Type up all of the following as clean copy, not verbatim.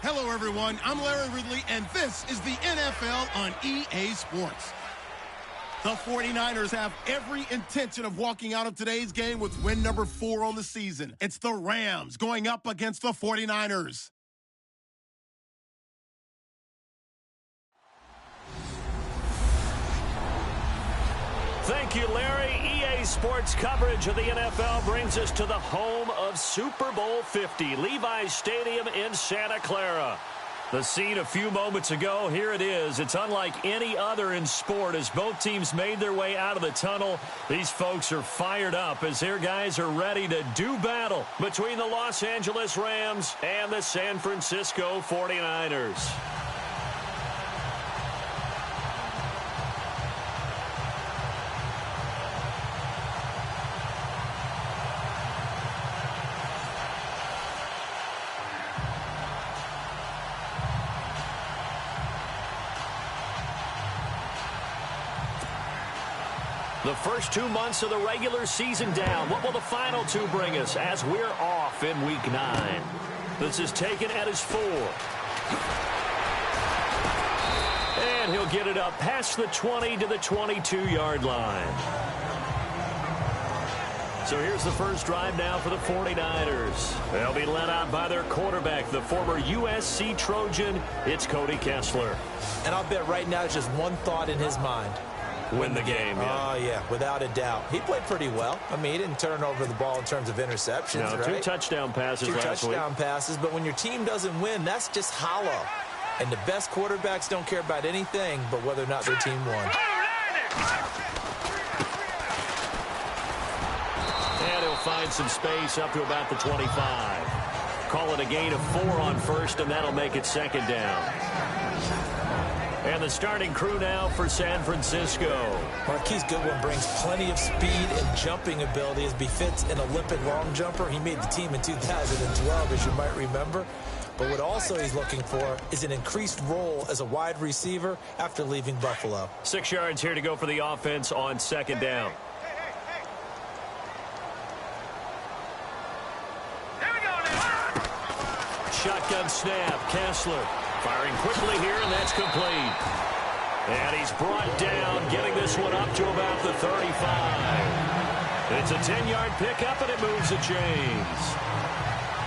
Hello, everyone. I'm Larry Ridley, and this is the NFL on EA Sports. The 49ers have every intention of walking out of today's game with win number 4 on the season. It's the Rams going up against the 49ers. Thank you, Larry. EA Sports coverage of the NFL brings us to the home of Super Bowl 50, Levi's Stadium in Santa Clara. The scene a few moments ago, here it is. It's unlike any other in sport as both teams made their way out of the tunnel. These folks are fired up as their guys are ready to do battle between the Los Angeles Rams and the San Francisco 49ers. The first 2 months of the regular season down. What will the final 2 bring us as we're off in Week 9? This is taken at his 4. And he'll get it up past the 20 to the 22-yard line. So here's the first drive now for the 49ers. They'll be led out by their quarterback, the former USC Trojan. It's Cody Kessler. And I'll bet right now it's just one thought in his mind. Win the game. Yeah. Oh, yeah, without a doubt. He played pretty well. I mean, he didn't turn over the ball in terms of interceptions, no, right? 2 touchdown passes last week. 2 touchdown passes, but when your team doesn't win, that's just hollow. And the best quarterbacks don't care about anything but whether or not their team won. And he'll find some space up to about the 25. Call it a gain of 4 on first, and that'll make it second down. And the starting crew now for San Francisco. Marquise Goodwin brings plenty of speed and jumping ability as befits an Olympic long jumper. He made the team in 2012, as you might remember. But what also he's looking for is an increased role as a wide receiver after leaving Buffalo. 6 yards here to go for the offense on second down. Here we go now. Shotgun snap, Kessler. Firing quickly here, and that's complete. And he's brought down, getting this one up to about the 35. It's a 10-yard pickup, and it moves the chains.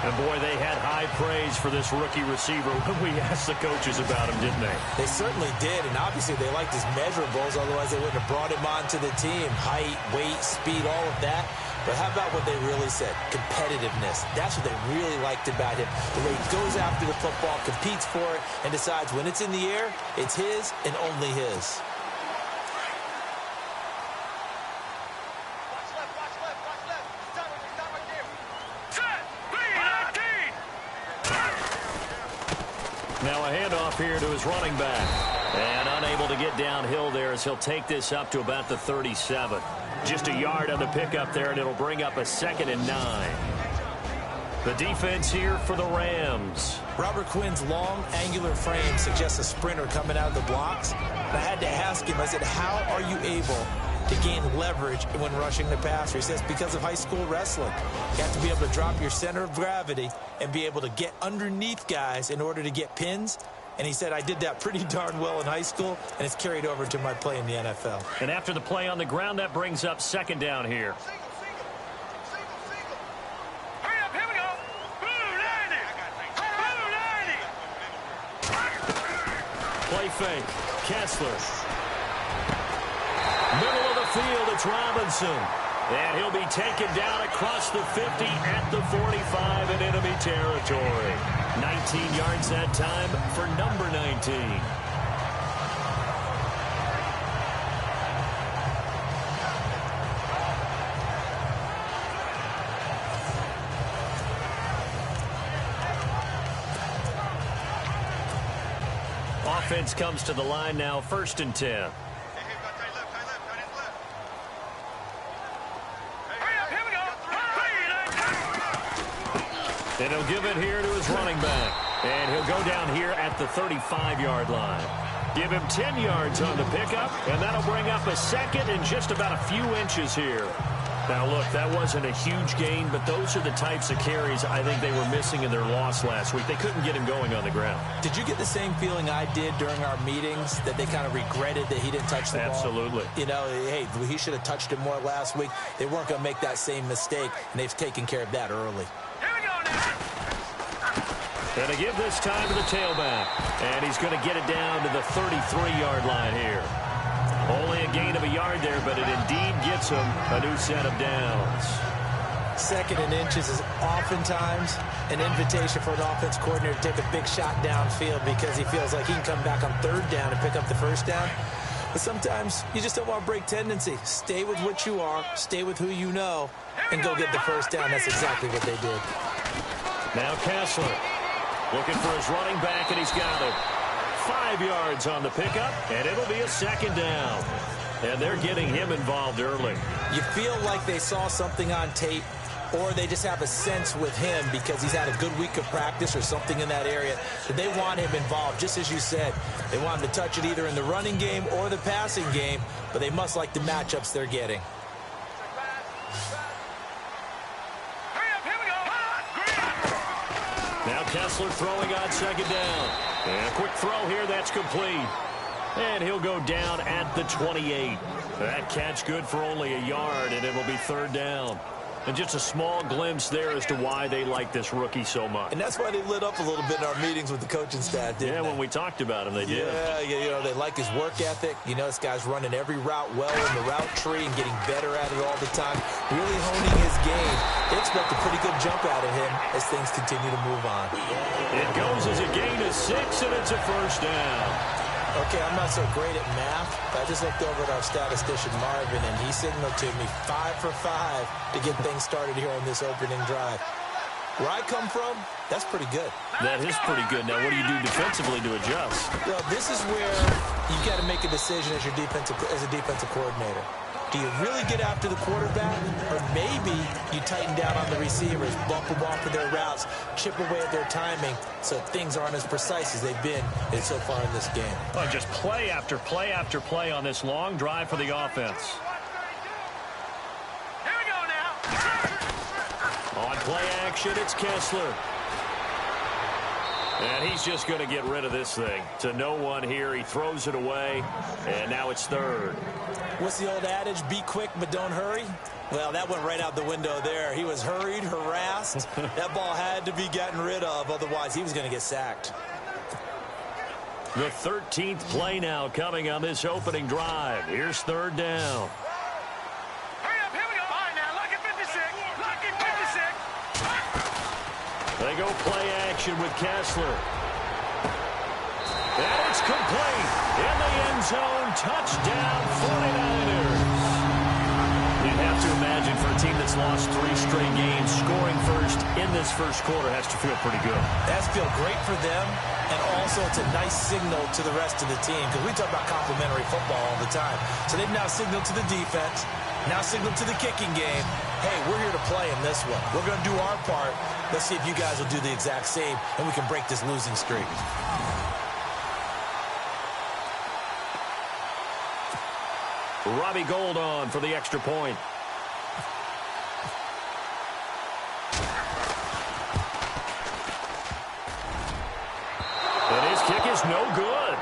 And, boy, they had high praise for this rookie receiver when we asked the coaches about him, didn't they? They certainly did, and obviously they liked his measurables, otherwise they wouldn't have brought him onto the team. Height, weight, speed, all of that. But how about what they really said? Competitiveness. That's what they really liked about him. The way he goes after the football, competes for it, and decides when it's in the air, it's his and only his. Now a handoff here to his running back. And unable to get downhill there as he'll take this up to about the 37. Just a yard on the pickup there, and it'll bring up a 2nd and 9. The defense here for the Rams. Robert Quinn's long, angular frame suggests a sprinter coming out of the blocks. And I had to ask him, I said, how are you able to gain leverage when rushing the passer? He says, because of high school wrestling. You have to be able to drop your center of gravity and be able to get underneath guys in order to get pins. And he said, I did that pretty darn well in high school, and it's carried over to my play in the NFL. And after the play on the ground, that brings up second down here. Hurry up, here we go. Blue 90. Play fake. Kessler. Middle of the field, it's Robinson. And he'll be taken down across the 50 at the 45 in enemy territory. 19 yards that time for number 19. Offense comes to the line now, 1st and 10. And he'll give it here to his running back. And he'll go down here at the 35-yard line. Give him 10 yards on the pickup, and that'll bring up a 2nd and just about a few inches here. Now, look, that wasn't a huge gain, but those are the types of carries I think they were missing in their loss last week. They couldn't get him going on the ground. Did you get the same feeling I did during our meetings, that they kind of regretted that he didn't touch the ball? Absolutely. You know, hey, he should have touched it more last week. They weren't going to make that same mistake, and they've taken care of that early. Here we go now. And to give this time to the tailback. And he's going to get it down to the 33-yard line here. Only a gain of a yard there, but it indeed gets him a new set of downs. Second and inches is oftentimes an invitation for an offense coordinator to take a big shot downfield because he feels like he can come back on third down and pick up the first down. But sometimes you just don't want to break tendency. Stay with what you are, stay with who you know, and go get the first down. That's exactly what they did. Now Kessler looking for his running back, and he's got it. 5 yards on the pickup, and it'll be a second down. And they're getting him involved early. You feel like they saw something on tape, or they just have a sense with him because he's had a good week of practice or something in that area that they want him involved. Just as you said, they want him to touch it either in the running game or the passing game, but they must like the matchups they're getting. Now Kessler throwing on second down. And a quick throw here, that's complete. And he'll go down at the 28. That catch good for only a yard, and it'll be third down. And just a small glimpse there as to why they like this rookie so much. And that's why they lit up a little bit in our meetings with the coaching staff, didn't they? Yeah, when we talked about him, they did. Yeah, you know, they like his work ethic. You know, this guy's running every route well in the route tree and getting better at it all the time, really honing his game. They expect a pretty good jump out of him as things continue to move on. It goes as a gain of 6, and it's a first down. Okay, I'm not so great at math, but I just looked over at our statistician, Marvin, and he signaled to me 5 for 5 to get things started here on this opening drive. Where I come from, that's pretty good. That is pretty good. Now, what do you do defensively to adjust? Well, this is where you got to make a decision as a defensive coordinator. Do you really get after the quarterback, or maybe you tighten down on the receivers, bump them off of their routes, chip away at their timing so things aren't as precise as they've been so far in this game? Oh, just play after play after play on this long drive for the offense. Here we go now. On play action, it's Kessler. And he's just going to get rid of this thing. To no one here, he throws it away, and now it's third. What's the old adage, be quick but don't hurry? Well, that went right out the window there. He was hurried, harassed. That ball had to be gotten rid of, otherwise he was going to get sacked. The 13th play now coming on this opening drive. Here's third down. Hurry up, here we go. All right, now, lock at 56. Lock at 56. They go play action with Kessler. And it's complete. In the end zone, touchdown 49ers. You'd have to imagine for a team that's lost 3 straight games, scoring first in this first quarter has to feel pretty good. That's feel great for them, and also it's a nice signal to the rest of the team, because we talk about complementary football all the time. So they've now signaled to the defense, now signaled to the kicking game, hey, we're here to play in this one. We're going to do our part. Let's see if you guys will do the exact same, and we can break this losing streak. Robbie Gould on for the extra point. And his kick is no good.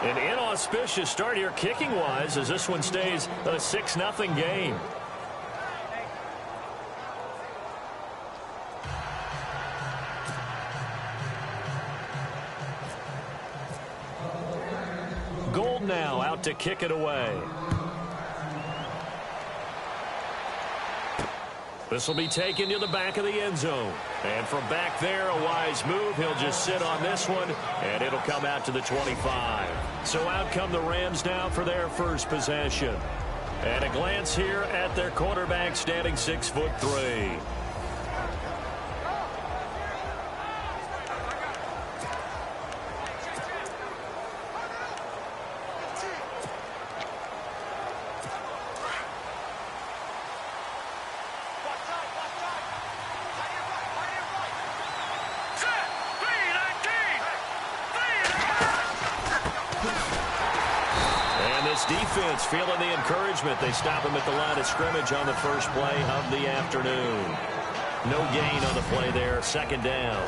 An inauspicious start here kicking-wise as this one stays a 6-0 game. Gould now out to kick it away. This will be taken to the back of the end zone. And from back there, a wise move. He'll just sit on this one, and it'll come out to the 25. So out come the Rams now for their first possession. And a glance here at their quarterback standing 6'3". This defense feeling the encouragement. They stop him at the line of scrimmage on the first play of the afternoon. No gain on the play there. Second down.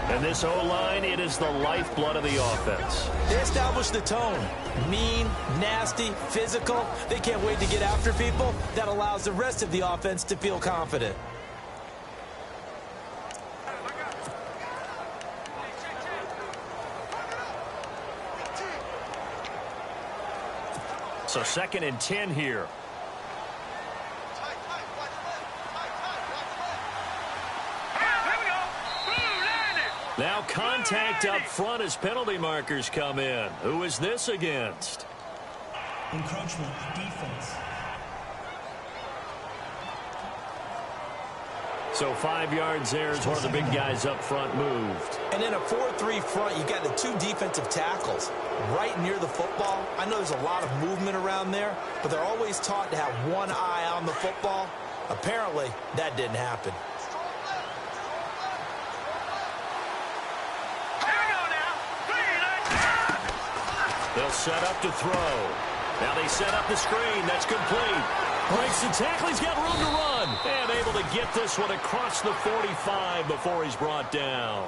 And this O-line, it is the lifeblood of the offense. They established the tone. Mean, nasty, physical. They can't wait to get after people. That allows the rest of the offense to feel confident. So 2nd and 10 here. Now contact up front as penalty markers come in. Who is this against? Encroachment defense. So 5 yards there as one of the big guys up front moved. And in a 4-3 front, you got the 2 defensive tackles right near the football. I know there's a lot of movement around there, but they're always taught to have one eye on the football. Apparently, that didn't happen. They'll set up to throw. Now they set up the screen. That's complete. Breaks the tackle. He's got room to run. And able to get this one across the 45 before he's brought down.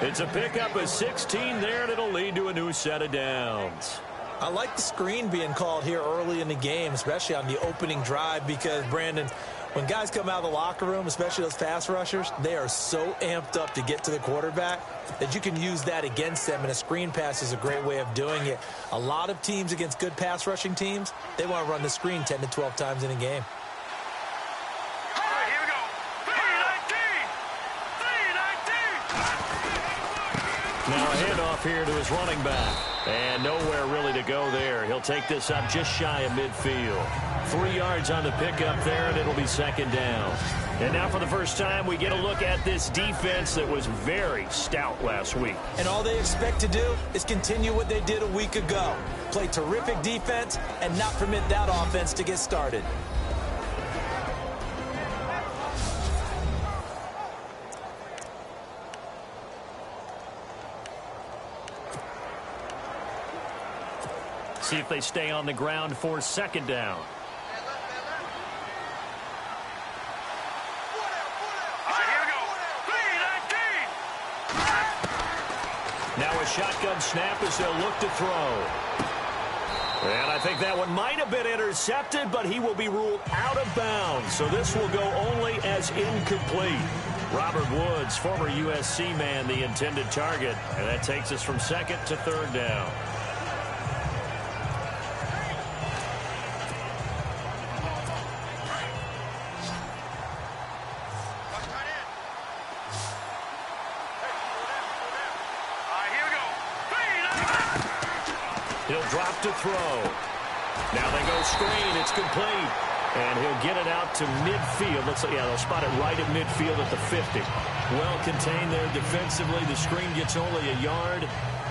It's a pickup of 16 there, and it'll lead to a new set of downs. I like the screen being called here early in the game, especially on the opening drive, because, Brandon, when guys come out of the locker room, especially those pass rushers, they are so amped up to get to the quarterback that you can use that against them, and a screen pass is a great way of doing it. A lot of teams against good pass rushing teams, they want to run the screen 10 to 12 times in a game. Now a handoff here to his running back. And nowhere really to go there. He'll take this up just shy of midfield. 3 yards on the pickup there, and it'll be 2nd down. And now for the first time, we get a look at this defense that was very stout last week. And all they expect to do is continue what they did a week ago. Play terrific defense and not permit that offense to get started. See if they stay on the ground for 2nd down. Now a shotgun snap as they'll look to throw. And I think that one might have been intercepted, but he will be ruled out of bounds. So this will go only as incomplete. Robert Woods, former USC man, the intended target. And that takes us from 2nd to 3rd down. He'll drop to throw. Now they go screen. It's complete. And he'll get it out to midfield. Looks like, yeah, they'll spot it right at midfield at the 50. Well contained there defensively. The screen gets only a yard,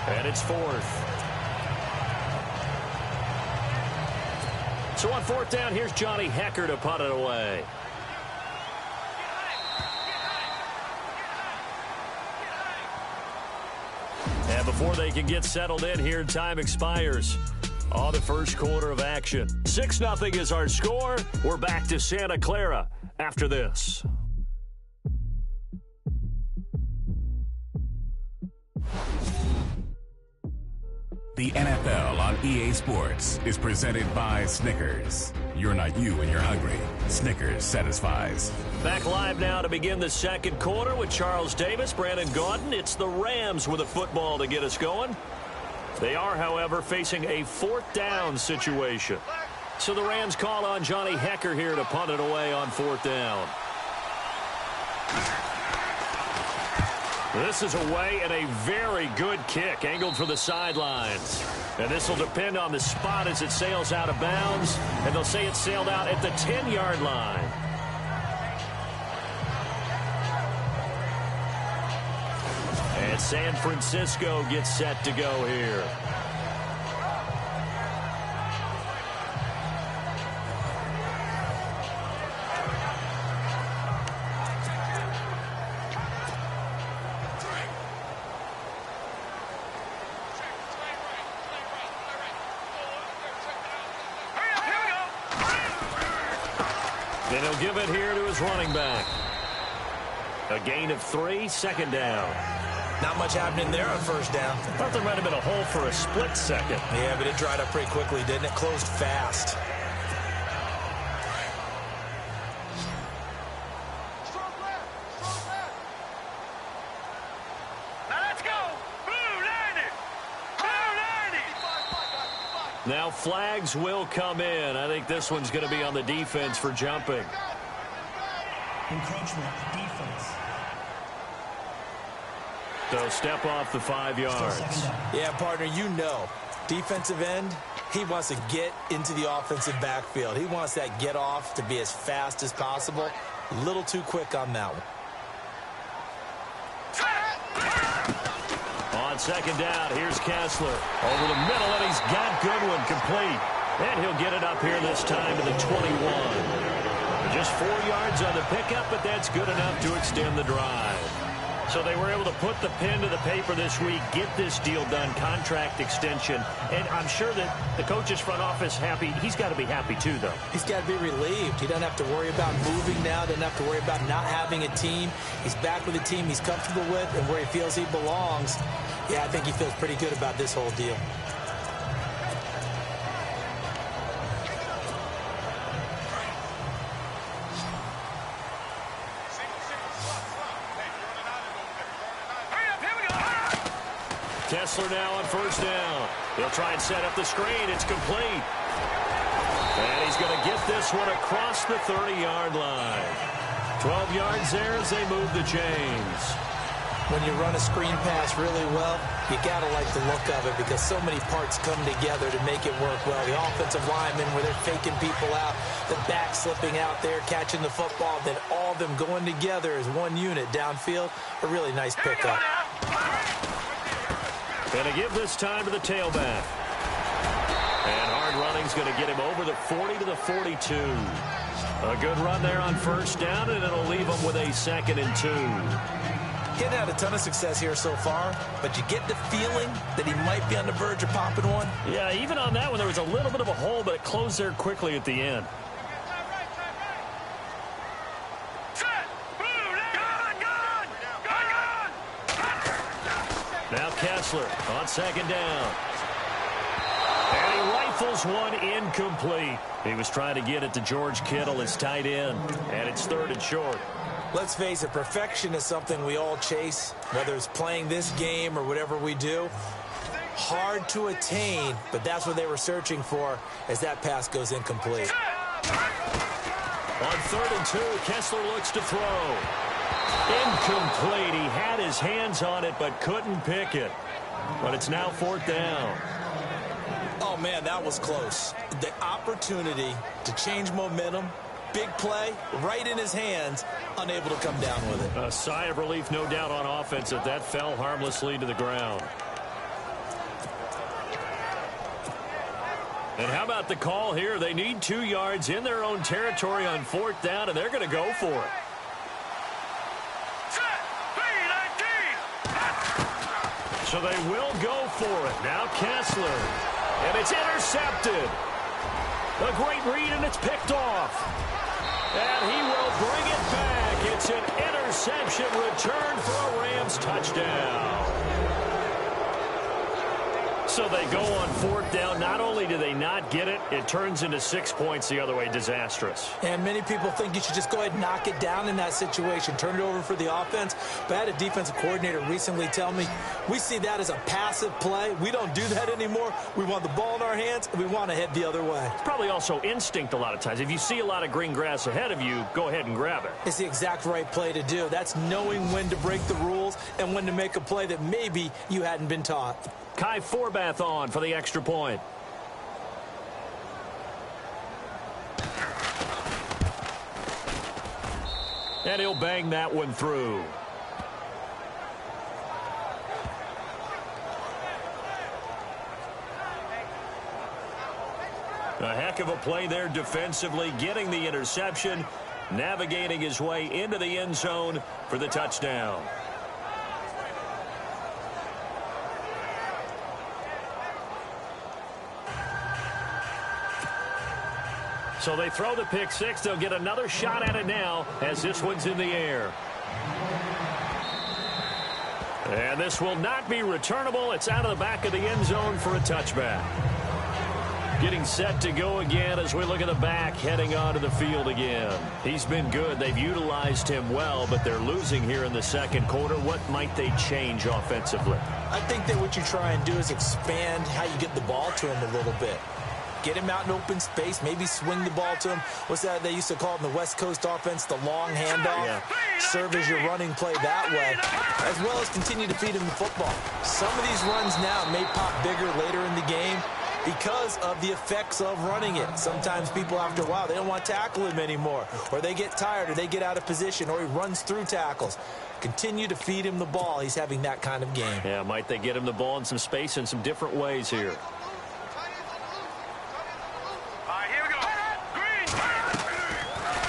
and it's 4th. So on 4th down, here's Johnny Hecker to punt it away. And before they can get settled in here, time expires on the first quarter of action. 6-0 is our score. We're back to Santa Clara after this. The NFL on EA Sports is presented by Snickers. You're not you when you're hungry. Snickers satisfies. Back live now to begin the second quarter with Charles Davis, Brandon Gaudin. It's the Rams with a football to get us going. They are, however, facing a 4th down situation. So the Rams call on Johnny Hecker here to punt it away on 4th down. This is away and a very good kick, angled for the sidelines. And this will depend on the spot as it sails out of bounds. And they'll say it sailed out at the 10-yard line. And San Francisco gets set to go here. And he'll give it here to his running back. A gain of 3, second down. Not much happening there on first down. Thought there might have been a hole for a split second. Yeah, but it dried up pretty quickly, didn't it? Closed fast. Now flags will come in. I think this one's going to be on the defense for jumping. Encroachment, defense. So step off the 5 yards. Yeah, partner, you know, defensive end, he wants to get into the offensive backfield. He wants that get off to be as fast as possible. A little too quick on that one. On second down, here's Kessler. Over the middle, and he's got Goodwin complete. And he'll get it up here this time to the 21. Just 4 yards on the pickup, but that's good enough to extend the drive. So they were able to put the pen to the paper this week, get this deal done, contract extension. And I'm sure that the coach's front office happy. He's got to be happy too, though. He's got to be relieved. He doesn't have to worry about moving now, doesn't have to worry about not having a team. He's back with a team he's comfortable with and where he feels he belongs. Yeah, I think he feels pretty good about this whole deal. Kessler now on first down. He'll try and set up the screen. It's complete. And he's going to get this one across the 30-yard line. 12 yards there as they move the chains. When you run a screen pass really well, you got to like the look of it because so many parts come together to make it work well. The offensive linemen where they're faking people out, the back slipping out there, catching the football, then all of them going together as one unit downfield. A really nice pickup. Going to give this time to the tailback. And hard running's going to get him over the 40 to the 42. A good run there on first down, and it'll leave him with a 2nd and 2. He hasn't had a ton of success here so far, but you get the feeling that he might be on the verge of popping one. Yeah, even on that one, there was a little bit of a hole, but it closed there quickly at the end. Now Kessler on second down. And he rifles one incomplete. He was trying to get it to George Kittle, his tight end, and it's 3rd and short. Let's face it, perfection is something we all chase, whether it's playing this game or whatever we do. Hard to attain, but that's what they were searching for as that pass goes incomplete. On 3rd and 2, Kessler looks to throw. Incomplete. He had his hands on it, but couldn't pick it. But it's now 4th down. Oh, man, that was close. The opportunity to change momentum, big play, right in his hands, unable to come down with it. A sigh of relief, no doubt, on offense if that fell harmlessly to the ground. And how about the call here? They need 2 yards in their own territory on 4th down, and they're going to go for it. So they will go for it. Now Kessler. And it's intercepted. A great read, and it's picked off. And he will bring it back. It's an interception return for a Rams touchdown. So they go on 4th down. Not only do they not get it, it turns into 6 points the other way. Disastrous. And many people think you should just go ahead and knock it down in that situation. Turn it over for the offense. But I had a defensive coordinator recently tell me, we see that as a passive play. We don't do that anymore. We want the ball in our hands, and we want to head the other way. It's probably also instinct a lot of times. If you see a lot of green grass ahead of you, go ahead and grab it. It's the exact right play to do. That's knowing when to break the rules and when to make a play that maybe you hadn't been taught. Kai Forbath on for the extra point. And he'll bang that one through. A heck of a play there defensively, getting the interception, navigating his way into the end zone for the touchdown. So they throw the pick six. They'll get another shot at it now as this one's in the air. And this will not be returnable. It's out of the back of the end zone for a touchback. Getting set to go again as we look at the back heading onto the field again. He's been good. They've utilized him well, but they're losing here in the second quarter. What might they change offensively? I think that what you try and do is expand how you get the ball to him a little bit. Get him out in open space, maybe swing the ball to him. What's that they used to call it in the West Coast offense, the long handoff? Yeah. Serve as your running play that way, as well as continue to feed him the football. Some of these runs now may pop bigger later in the game because of the effects of running it. Sometimes people, after a while, they don't want to tackle him anymore, or they get tired, or they get out of position, or he runs through tackles. Continue to feed him the ball. He's having that kind of game. Yeah, might they get him the ball in some space in some different ways here.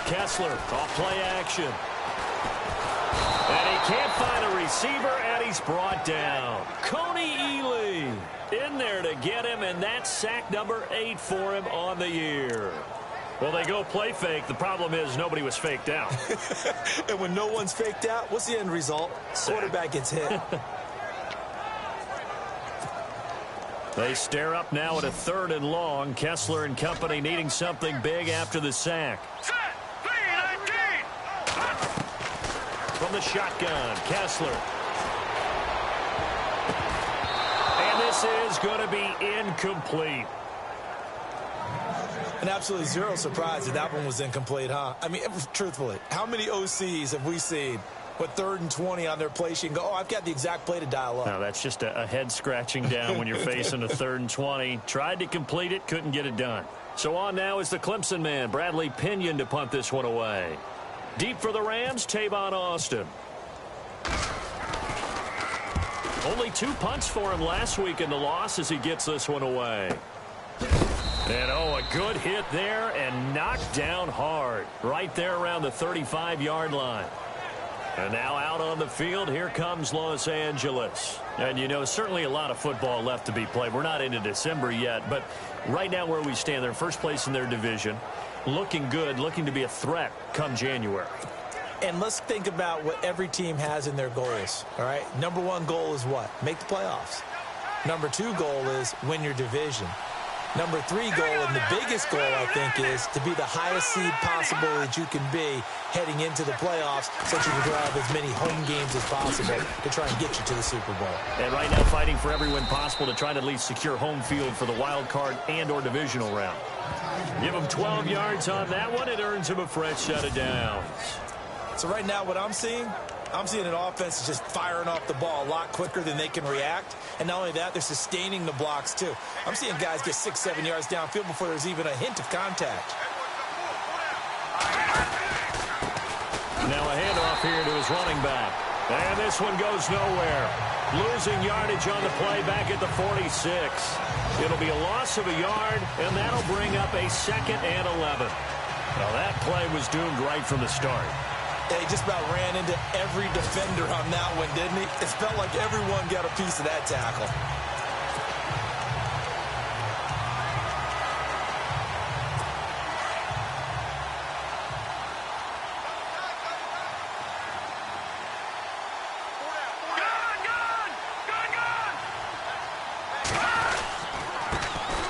Kessler, off play action. And he can't find a receiver, and he's brought down. Coney Ely in there to get him, and that's sack number 8 for him on the year. Well, they go play fake. The problem is nobody was faked out. And when no one's faked out, what's the end result? Sack. Quarterback gets hit. They stare up now at a 3rd and long. Kessler and company needing something big after the sack. From the shotgun, Kessler. And this is going to be incomplete. And absolutely zero surprise that one was incomplete, huh? I mean, truthfully, how many OCs have we seen with 3rd and 20 on their play sheet and go, oh, I've got the exact play to dial up? No, that's just a head scratching down when you're facing a 3rd and 20. Tried to complete it, couldn't get it done. So on now is the Clemson man, Bradley Pinion, to punt this one away. Deep for the Rams, Tavon Austin. Only 2 punts for him last week in the loss as he gets this one away. And, oh, a good hit there and knocked down hard right there around the 35-yard line. And now out on the field, here comes Los Angeles. And, you know, certainly a lot of football left to be played. We're not into December yet, but right now where we stand, they're first place in their division. Looking good, looking to be a threat come January. And let's think about what every team has in their goals, all right? Number 1 goal is what? Make the playoffs. Number 2 goal is win your division. Number 3 goal, and the biggest goal, I think, is to be the highest seed possible that you can be heading into the playoffs so that you can drive as many home games as possible to try and get you to the Super Bowl. And right now fighting for every win possible to try to at least secure home field for the wild card and or divisional round. Give him 12 yards on that one. It earns him a fresh set of downs. So right now what I'm seeing an offense that's just firing off the ball a lot quicker than they can react. And not only that, they're sustaining the blocks too. I'm seeing guys get 6-7 yards downfield before there's even a hint of contact. Now a handoff here to his running back. And this one goes nowhere. Losing yardage on the play back at the 46. It'll be a loss of a yard, and that'll bring up a 2nd and 11. Well, that play was doomed right from the start. He just about ran into every defender on that one, didn't he? It felt like everyone got a piece of that tackle.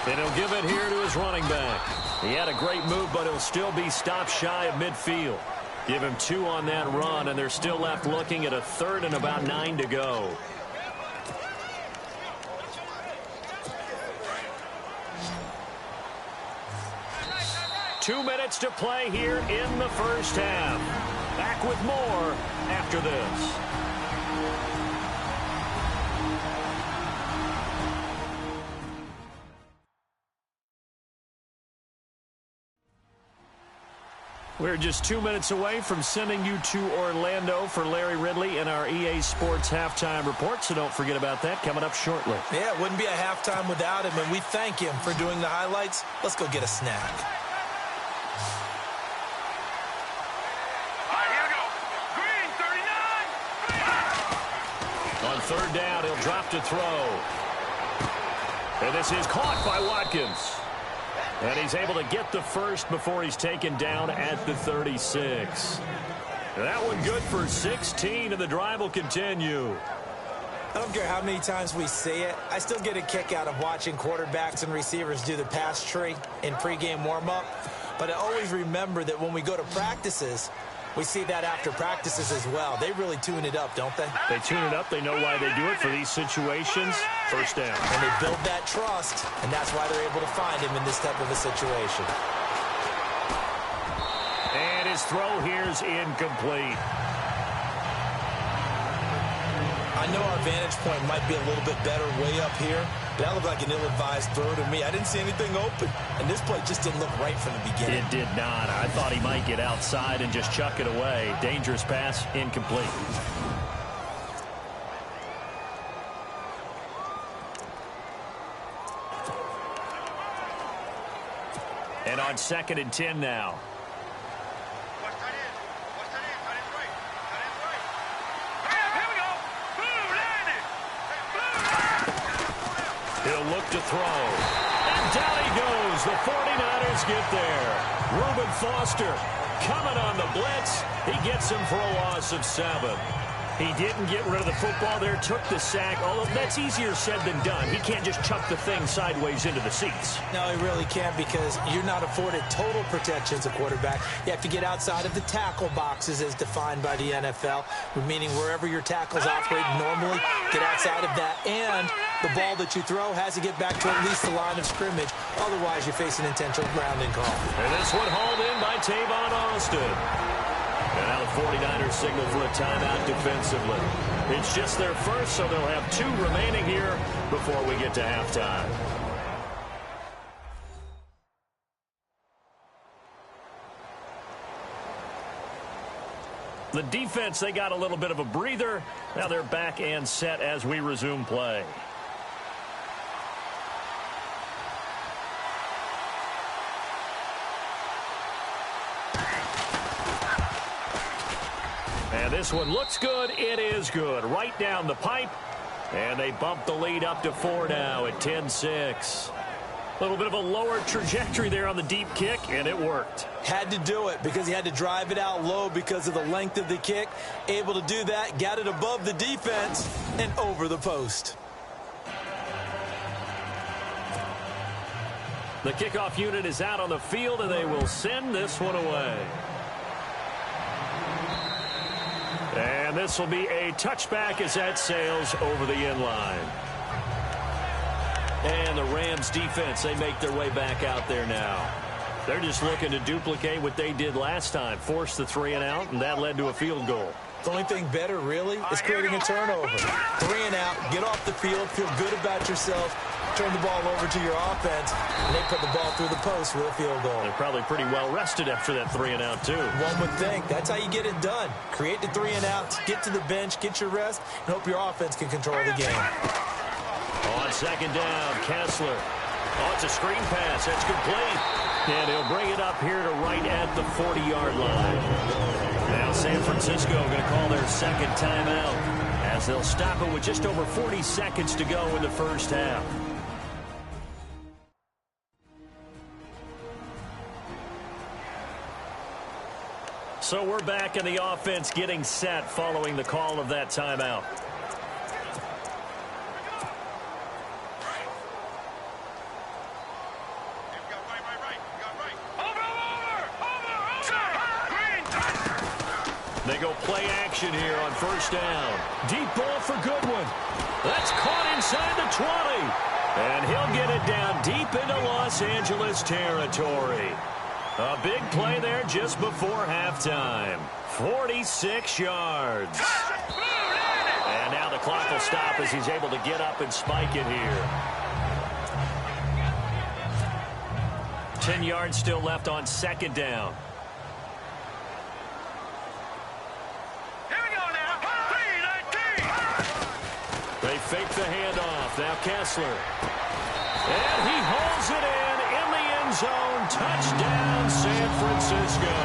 And he'll give it here to his running back. He had a great move, but he'll still be stopped shy of midfield. Give him 2 on that run, and they're still left looking at a 3rd and about 9 to go. Two minutes to play here in the first half. Back with more after this. We're just 2 minutes away from sending you to Orlando for Larry Ridley and our EA Sports Halftime Report, so don't forget about that coming up shortly. Yeah, it wouldn't be a halftime without him, and we thank him for doing the highlights. Let's go get a snack. All right, here we go. Green, 39. On 3rd down, he'll drop to throw. And this is caught by Watkins. And he's able to get the first before he's taken down at the 36. That one good for 16, and the drive will continue. I don't care how many times we see it. I still get a kick out of watching quarterbacks and receivers do the pass tree in pregame warm-up. But I always remember that when we go to practices, we see that after practices as well. They really tune it up, don't they? They tune it up. They know why they do it for these situations. First down. And they build that trust, and that's why they're able to find him in this type of a situation. And his throw here's incomplete. I know our vantage point might be a little bit better way up here, but that looked like an ill-advised throw to me. I didn't see anything open, and this play just didn't look right from the beginning. It did not. I thought he might get outside and just chuck it away. Dangerous pass, incomplete. And on 2nd and 10 now. He'll look to throw. And down he goes. The 49ers get there. Reuben Foster coming on the blitz. He gets him for a loss of 7. He didn't get rid of the football there, took the sack, although that's easier said than done. He can't just chuck the thing sideways into the seats. No, he really can't, because you're not afforded total protection as a quarterback. You have to get outside of the tackle boxes as defined by the NFL, meaning wherever your tackles operate normally, get outside of that, and the ball that you throw has to get back to at least the line of scrimmage. Otherwise, you're facing intentional grounding call. And this one hauled in by Tavon Austin. And now the 49ers signal for a timeout defensively. It's just their first, so they'll have 2 remaining here before we get to halftime. The defense, they got a little bit of a breather. Now they're back and set as we resume play. And this one looks good. It is good. Right down the pipe. And they bump the lead up to 4 now at 10-6. A little bit of a lower trajectory there on the deep kick, and it worked. Had to do it because he had to drive it out low because of the length of the kick. Able to do that, got it above the defense, and over the post. The kickoff unit is out on the field, and they will send this one away. And this will be a touchback as that sails over the end line. And the Rams defense, they make their way back out there now. They're just looking to duplicate what they did last time, force the 3 and out, and that led to a field goal. The only thing better, really, is creating a turnover. 3 and out, get off the field, feel good about yourself, turn the ball over to your offense, and they put the ball through the post with a field goal. They're probably pretty well rested after that 3 and out, too. One would think. That's how you get it done. Create the 3 and outs, get to the bench, get your rest, and hope your offense can control the game. On 2nd down, Kessler. Oh, it's a screen pass. That's complete. And he'll bring it up here to right at the 40-yard line. Now San Francisco going to call their 2nd timeout as they'll stop it with just over 40 seconds to go in the first half. So we're back in the offense getting set following the call of that timeout. They go play action here on 1st down. Deep ball for Goodwin. That's caught inside the 20. And he'll get it down deep into Los Angeles territory. A big play there just before halftime. 46 yards. And now the clock will stop as he's able to get up and spike it here. 10 yards still left on 2nd down. They fake the handoff. Now Kessler. And he holds it in the end zone. Touchdown, San Francisco.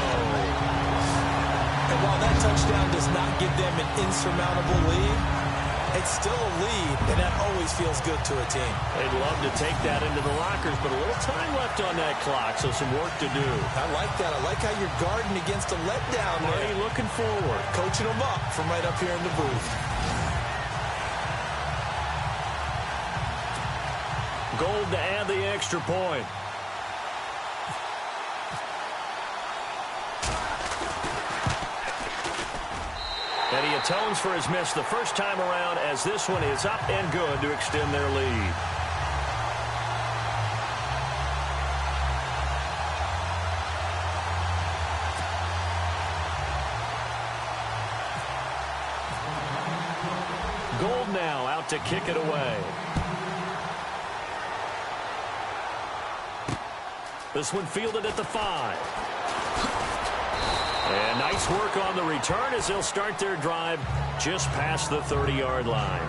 And while that touchdown does not give them an insurmountable lead, It's still a lead, and that always feels good to a team. They'd love to take that into the lockers, but a little time left on that clock, so some work to do. I like that. I like how you're guarding against a letdown there. Marty looking forward. Coaching them up from right up here in the booth. Gold to add the extra point. And he atones for his miss the first time around, as this one is up and good to extend their lead. Gold now out to kick it away. This one fielded at the 5. And nice work on the return as they'll start their drive just past the 30-yard line.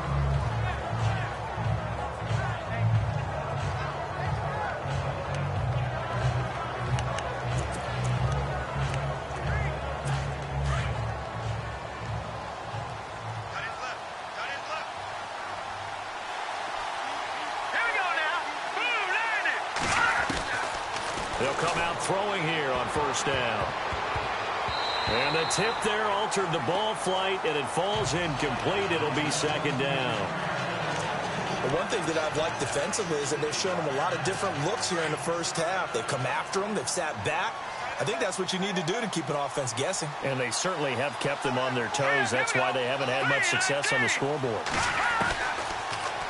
They'll come out throwing here on first down. And the tip there altered the ball flight, and it falls incomplete. It'll be second down. The one thing that I've liked defensively is that they've shown them a lot of different looks here in the first half. They've come after them. They've sat back. I think that's what you need to do to keep an offense guessing. And they certainly have kept them on their toes. That's why they haven't had much success on the scoreboard.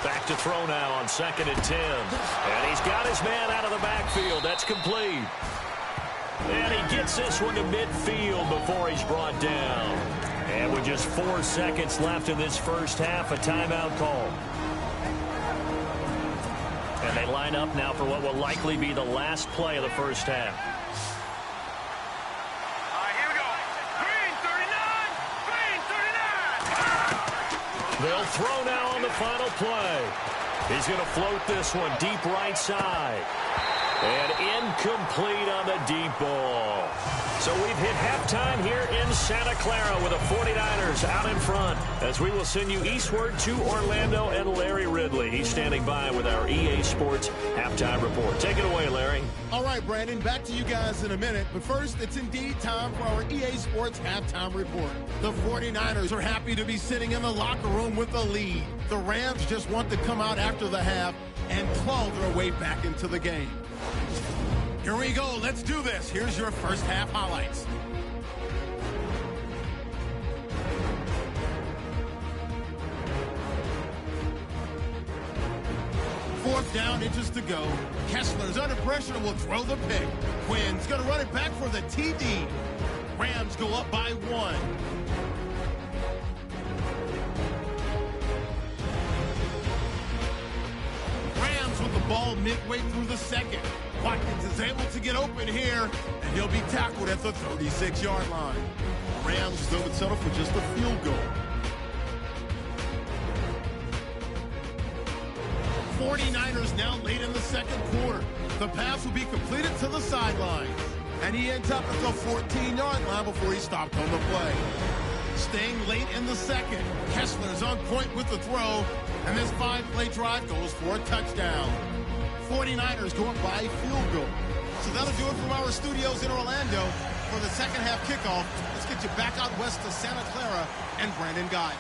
Back to throw now on 2nd and 10. And he's got his man out of the backfield. That's complete. And he gets this one to midfield before he's brought down. And with just 4 seconds left in this first half, a timeout call. And they line up now for what will likely be the last play of the first half. All right, here we go. Green 39. Green 39. They'll throw now on the final play. He's going to float this one deep right side. And incomplete on the deep ball. So we've hit halftime here in Santa Clara with the 49ers out in front, as we will send you eastward to Orlando and Larry Ridley. He's standing by with our EA Sports halftime report. Take it away, Larry. All right, Brandon, back to you guys in a minute. But first, it's indeed time for our EA Sports halftime report. The 49ers are happy to be sitting in the locker room with the lead. The Rams just want to come out after the half and claw their way back into the game. Here we go. Let's do this. Here's your first half highlights. Fourth down, inches to go. Kessler's under pressure and will throw the pick. Quinn's going to run it back for the TD. Rams go up by 1. Rams with the ball midway through the second. Watkins is able to get open here, and he'll be tackled at the 36-yard line. Rams, though, would settle for just a field goal. 49ers now late in the second quarter. The pass will be completed to the sidelines, and he ends up at the 14-yard line before he stopped on the play. Staying late in the second, Kessler's on point with the throw, and this 5-play drive goes for a touchdown. 49ers go up by a field goal. So that'll do it from our studios in Orlando for the second half kickoff. Let's get you back out west to Santa Clara and Brandon Guy.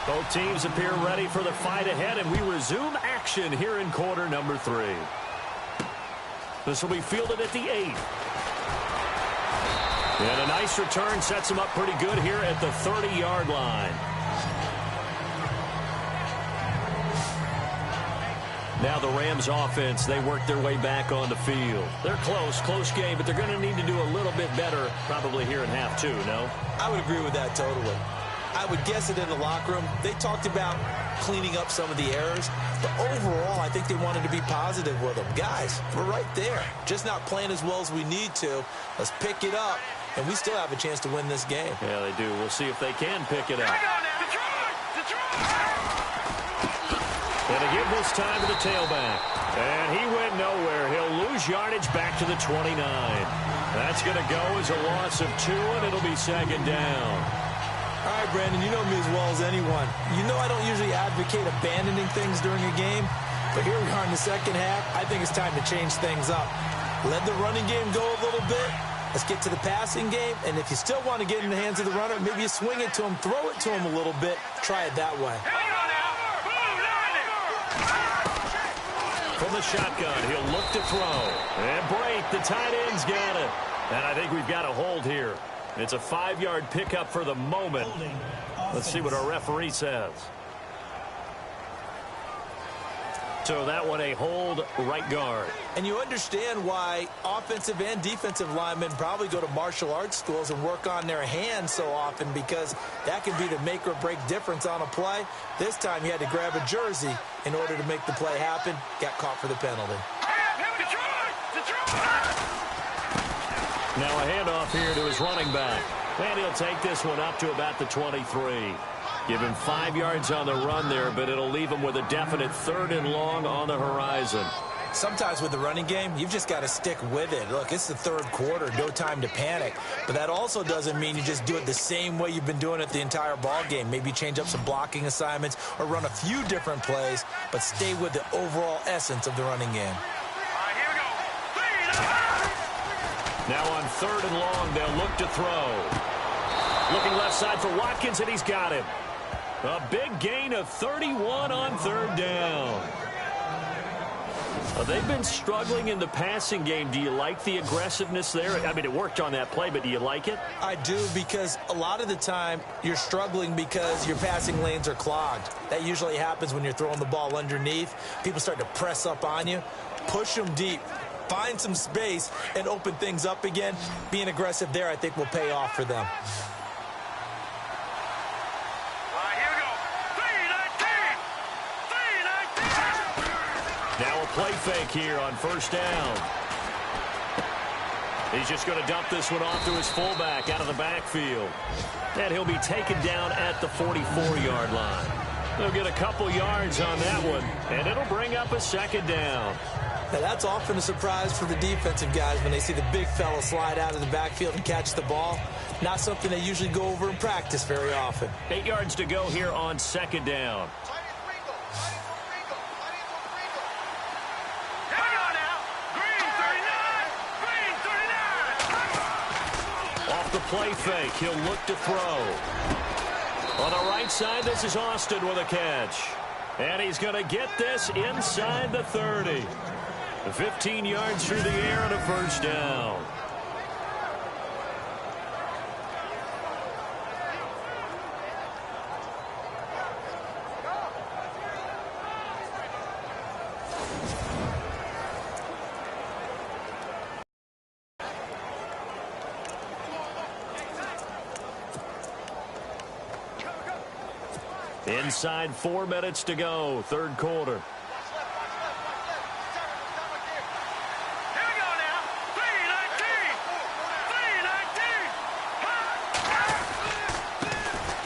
Both teams appear ready for the fight ahead, and we resume action here in quarter number 3. This will be fielded at the 8. And a nice return sets him up pretty good here at the 30-yard line. Now the Rams offense, they work their way back on the field. They're close game, but they're going to need to do a little bit better probably here in half 2, no? I would agree with that totally. I would guess it in the locker room. They talked about cleaning up some of the errors, but overall, I think they wanted to be positive with them. Guys, we're right there. Just not playing as well as we need to. Let's pick it up, and we still have a chance to win this game. Yeah, they do. We'll see if they can pick it up. And a give this time to the tailback. And he went nowhere. He'll lose yardage back to the 29. That's going to go as a loss of 2, and it'll be second down. All right, Brandon, you know me as well as anyone. You know I don't usually advocate abandoning things during a game, but here we are in the second half. I think it's time to change things up. Let the running game go a little bit. Let's get to the passing game, and if you still want to get in the hands of the runner, maybe you swing it to him, throw it to him a little bit, try it that way. From the shotgun, he'll look to throw. And break, the tight end's got it. And I think we've got a hold here. It's a 5-yard pickup for the moment. Let's see what our referee says. So that one a hold, right guard. And you understand why offensive and defensive linemen probably go to martial arts schools and work on their hands so often, because that can be the make or break difference on a play. This time he had to grab a jersey in order to make the play happen. Got caught for the penalty. Now a handoff here to his running back. And he'll take this one up to about the 23. Give him 5 yards on the run there, but it'll leave him with a definite 3rd and long on the horizon. Sometimes with the running game, you've just got to stick with it. Look, it's the 3rd quarter, no time to panic. But that also doesn't mean you just do it the same way you've been doing it the entire ball game. Maybe change up some blocking assignments or run a few different plays, but stay with the overall essence of the running game. Now on 3rd and long, they'll look to throw. Looking left side for Watkins, and he's got him. A big gain of 31 on 3rd down. They've been struggling in the passing game. Do you like the aggressiveness there? I mean, it worked on that play, but do you like it? I do, because a lot of the time you're struggling because your passing lanes are clogged. That usually happens when you're throwing the ball underneath. People start to press up on you. Push them deep. Find some space and open things up again. Being aggressive there, I think, will pay off for them. Now a play fake here on 1st down. He's just going to dump this one off to his fullback out of the backfield. And he'll be taken down at the 44-yard line. They'll get a couple yards on that one, and it'll bring up a 2nd down. Now, that's often a surprise for the defensive guys when they see the big fella slide out of the backfield and catch the ball. Not something they usually go over in practice very often. 8 yards to go here on 2nd down. Off the play fake, he'll look to throw. On the right side, this is Austin with a catch. And he's going to get this inside the 30. 15 yards through the air and a 1st down. Inside 4 minutes to go, 3rd quarter.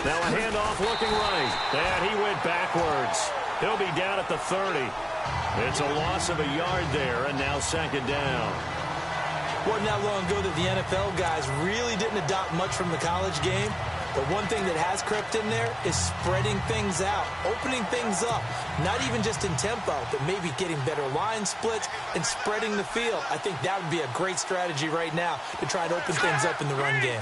Now a handoff looking right. And he went backwards. He'll be down at the 30. It's a loss of a yard there, and now 2nd down. Wasn't that long ago that the NFL guys really didn't adopt much from the college game. But one thing that has crept in there is spreading things out, opening things up, not even just in tempo, but maybe getting better line splits and spreading the field. I think that would be a great strategy right now to try to open things up in the run game.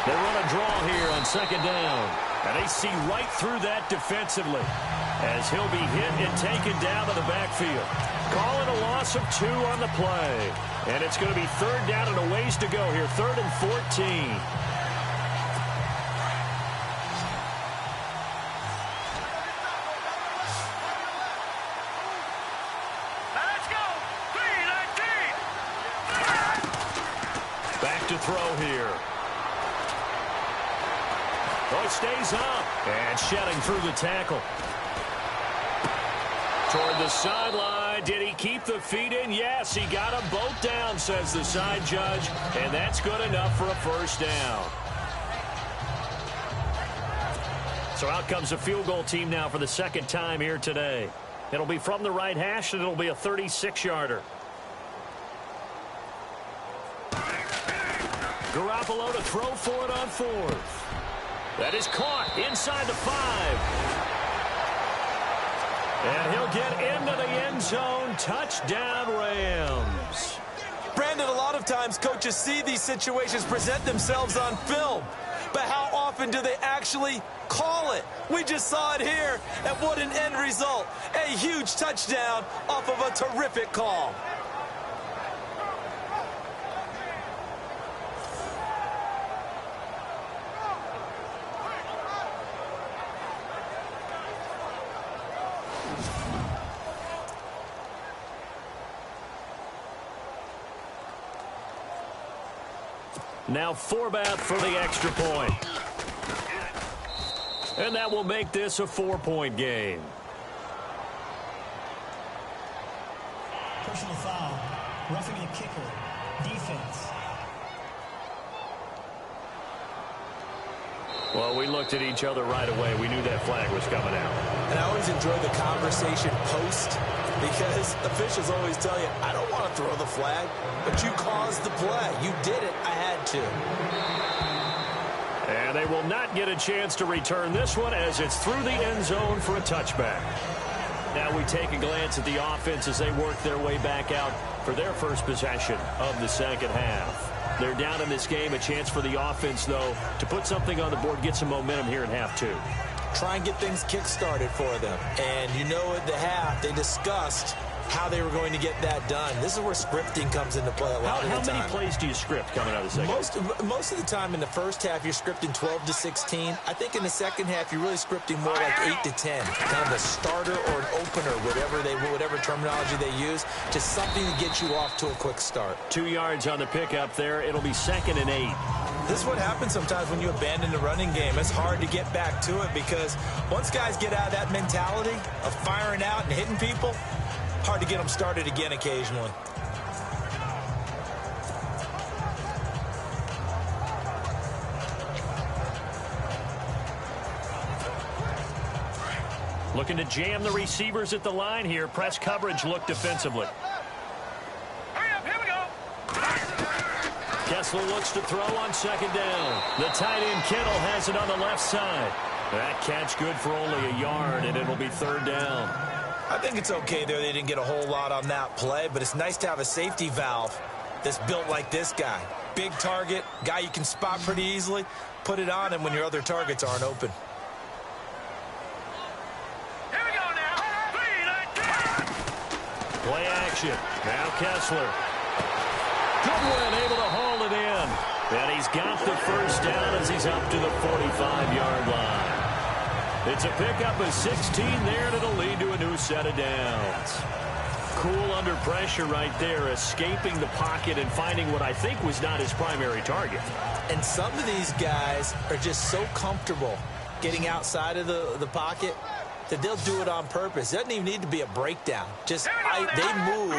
They run a draw here on 2nd down, and they see right through that defensively as he'll be hit and taken down to the backfield. Call it a loss of 2 on the play. And it's going to be 3rd down and a ways to go here, 3rd and 14. Let's go. 3-19. Back to throw here. Oh, it stays up. And shedding through the tackle. Toward the sideline. Did he keep the feet in? Yes, he got them both down, says the side judge. And that's good enough for a 1st down. So out comes a field goal team now for the 2nd time here today. It'll be from the right hash, and it'll be a 36-yarder. Garoppolo to throw for it on fourth. That is caught inside the 5. And he'll get into the end zone. Touchdown, Rams. Brandon, a lot of times coaches see these situations present themselves on film. But how often do they actually call it? We just saw it here, and what an end result. A huge touchdown off of a terrific call. Now Forbath for the extra point. And that will make this a 4-point game. Personal foul. Roughing the kicker. Defense. Well, we looked at each other right away. We knew that flag was coming out. And I always enjoy the conversation post, because officials always tell you, I don't want to throw the flag, but you caused the play. You did it. I had to. And they will not get a chance to return this one as it's through the end zone for a touchback. Now we take a glance at the offense as they work their way back out for their first possession of the second half. They're down in this game. A chance for the offense, though, to put something on the board, get some momentum here in half two. Try and get things kick-started for them. And you know at the half, they discussed how they were going to get that done. This is where scripting comes into play a lot of the time. How many plays do you script coming out of the second? Most of the time in the first half, you're scripting 12 to 16. I think in the second half, you're really scripting more like 8 to 10. Kind of a starter or an opener, whatever terminology they use. Just something to get you off to a quick start. 2 yards on the pickup there. It'll be 2nd and 8. This is what happens sometimes when you abandon the running game. It's hard to get back to it because once guys get out of that mentality of firing out and hitting people, hard to get them started again occasionally. Looking to jam the receivers at the line here. Press coverage look defensively. Hurry up, here we go. Kessler looks to throw on 2nd down. The tight end Kittle has it on the left side. That catch good for only a yard, and it'll be 3rd down. I think it's okay there. They didn't get a whole lot on that play, but it's nice to have a safety valve that's built like this guy. Big target, guy you can spot pretty easily. Put it on him when your other targets aren't open. Here we go now. 3, 9, 10. Play action. Now Kessler. Goodwin able to haul it in. And he's got the first down as he's up to the 45-yard line. It's a pickup of 16 there, and it'll lead to a new set of downs. Cool under pressure right there, escaping the pocket and finding what I think was not his primary target. And some of these guys are just so comfortable getting outside of the pocket that they'll do it on purpose. It doesn't even need to be a breakdown. Just they move,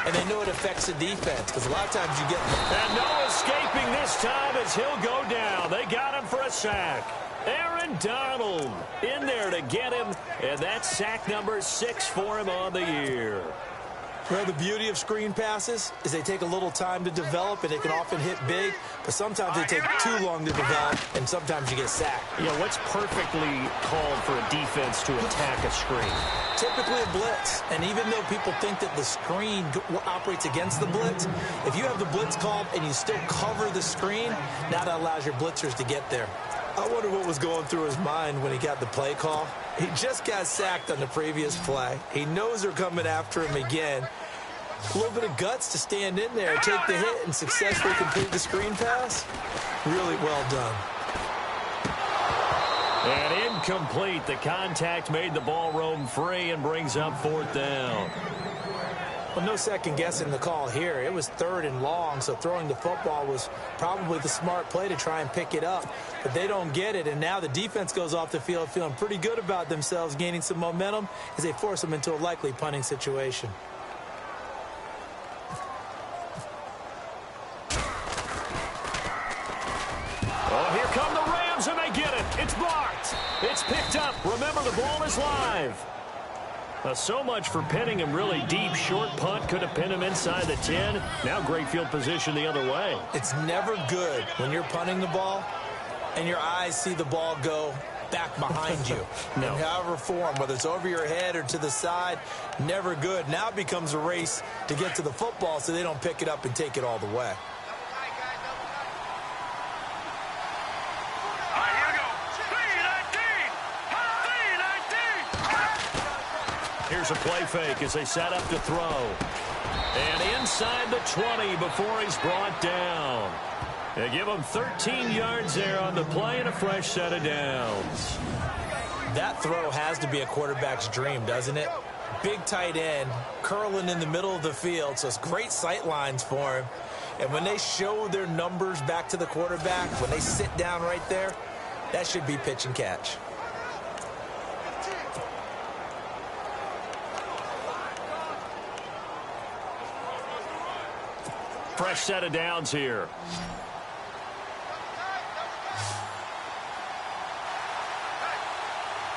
and they know it affects the defense. Because a lot of times you get... And no escaping this time as he'll go down. They got him for a sack. Aaron Donald in there to get him, and that's sack number 6 for him on the year. Well, the beauty of screen passes is they take a little time to develop, and they can often hit big, but sometimes they take too long to develop, and sometimes you get sacked. Yeah, what's perfectly called for a defense to attack a screen? Typically a blitz, and even though people think that the screen operates against the blitz, if you have the blitz called and you still cover the screen, now that allows your blitzers to get there. I wonder what was going through his mind when he got the play call. He just got sacked on the previous play. He knows they're coming after him again. A little bit of guts to stand in there, take the hit, and successfully complete the screen pass. Really well done. And incomplete. The contact made the ball roam free and brings up 4th down. Well, no second guessing the call here. It was 3rd and long, so throwing the football was probably the smart play to try and pick it up. But they don't get it, and now the defense goes off the field feeling pretty good about themselves, gaining some momentum as they force them into a likely punting situation. Oh, here come the Rams, and they get it. It's blocked. It's picked up. Remember, the ball is live. So much for pinning him really deep. Short punt could have pinned him inside the 10. Now great field position the other way. It's never good when you're punting the ball and your eyes see the ball go back behind you. No. In however form, whether it's over your head or to the side, never good. Now it becomes a race to get to the football so they don't pick it up and take it all the way. Here's a play fake as they set up to throw. And inside the 20 before he's brought down. They give him 13 yards there on the play and a fresh set of downs. That throw has to be a quarterback's dream, doesn't it? Big tight end, curling in the middle of the field, so it's great sight lines for him. And when they show their numbers back to the quarterback, when they sit down right there, that should be pitch and catch. Fresh set of downs here.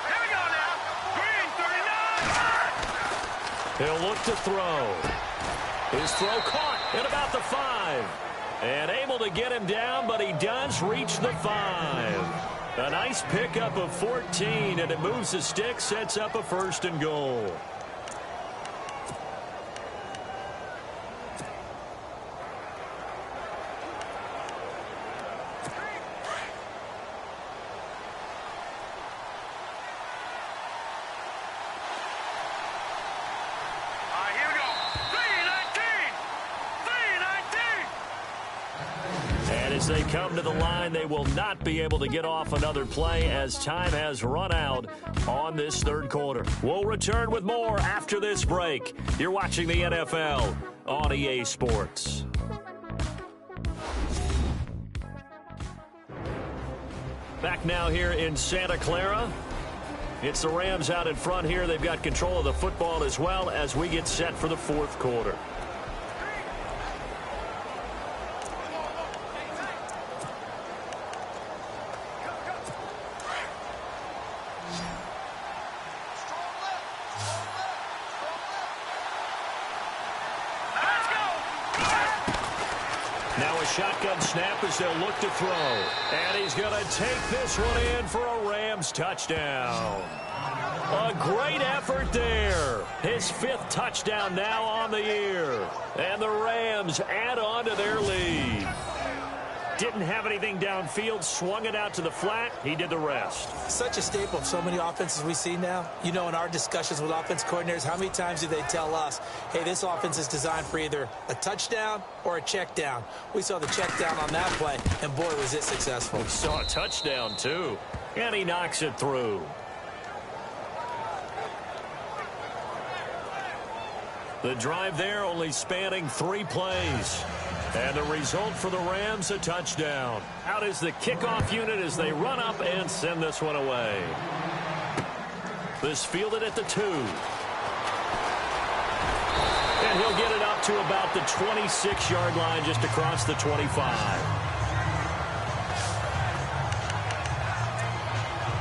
Here we go now. Green, 39. He'll look to throw. His throw caught at about the 5. And able to get him down, but he does reach the 5. A nice pickup of 14, and it moves the stick, sets up a 1st and goal. As they come to the line, they will not be able to get off another play as time has run out on this 3rd quarter. We'll return with more after this break. You're watching the NFL on EA Sports. Back now here in Santa Clara. It's the Rams out in front here. They've got control of the football as well as we get set for the 4th quarter. Shotgun snap as they'll look to throw. And he's going to take this one in for a Rams touchdown. A great effort there. His 5th touchdown now on the year. And the Rams add on to their lead. Didn't have anything downfield, swung it out to the flat. He did the rest. Such a staple of so many offenses we see now. You know, in our discussions with offense coordinators, how many times do they tell us, hey, this offense is designed for either a touchdown or a check down. We saw the check down on that play, and boy, was it successful. We saw a touchdown, too. And he knocks it through. The drive there only spanning 3 plays. And the result for the Rams, a touchdown. Out is the kickoff unit as they run up and send this one away. This fielded at the 2. And he'll get it up to about the 26-yard line just across the 25.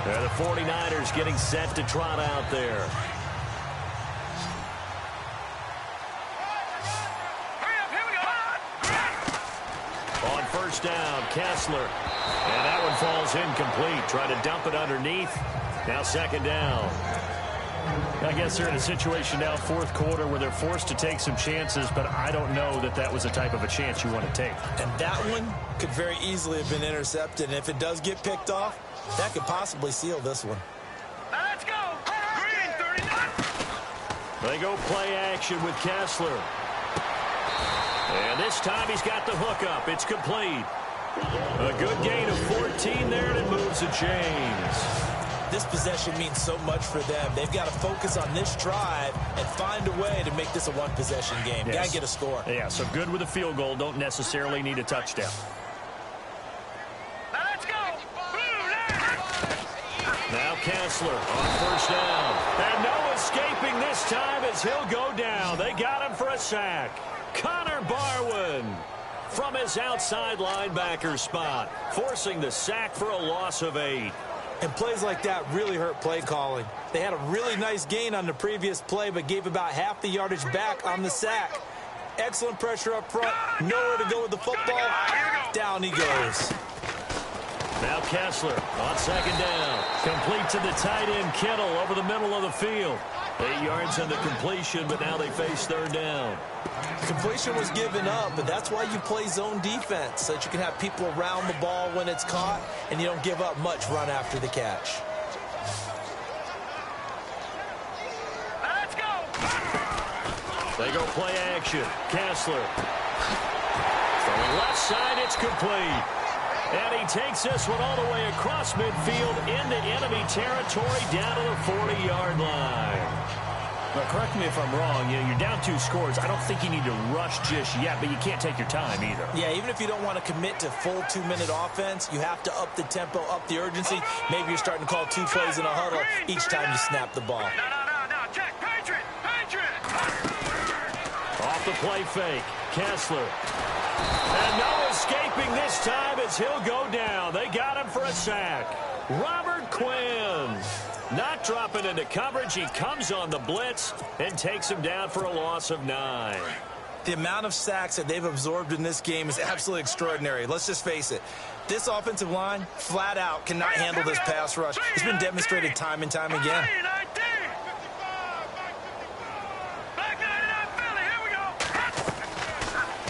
And the 49ers getting set to trot out there. First down, Kessler. And that one falls incomplete. Trying to dump it underneath. Now 2nd down. I guess they're in a situation now, 4th quarter, where they're forced to take some chances, but I don't know that that was the type of a chance you want to take. And that one could very easily have been intercepted. And if it does get picked off, that could possibly seal this one. Let's go. Green, 39. They go play action with Kessler. And this time he's got the hook up. It's complete. A good gain of 14 there, and it moves the chains. This possession means so much for them. They've got to focus on this drive and find a way to make this a one-possession game. Yes. Got to get a score. Yeah, so good with a field goal. Don't necessarily need a touchdown. Let's go. Now Kessler on 1st down. And no escaping this time as he'll go down. They got him for a sack. Connor Barwin from his outside linebacker spot, forcing the sack for a loss of 8. And plays like that really hurt play calling. They had a really nice gain on the previous play, but gave about half the yardage back on the sack. Excellent pressure up front. Nowhere to go with the football. Down he goes. Now Kessler on second down. Complete to the tight end, Kittle, over the middle of the field. 8 yards on the completion, but now they face third down. Completion was given up, but that's why you play zone defense, so that you can have people around the ball when it's caught, and you don't give up much run after the catch. Let's go. They go play action. Kessler. From the left side, it's complete. And he takes this one all the way across midfield into enemy territory down to the 40-yard line. Now, correct me if I'm wrong. You're down 2 scores. I don't think you need to rush just yet, but you can't take your time either. Yeah, even if you don't want to commit to full 2-minute offense, you have to up the tempo, up the urgency. Maybe you're starting to call 2 plays in a huddle each time you snap the ball. No. Check. Patriot. Off the play fake. Kessler. And no escaping this time as he'll go down. They got him for a sack. Robert Quinn. Not dropping into coverage. He comes on the blitz and takes him down for a loss of 9. The amount of sacks that they've absorbed in this game is absolutely extraordinary. Let's just face it. This offensive line, flat out, cannot handle this pass rush. It's been demonstrated time and time again.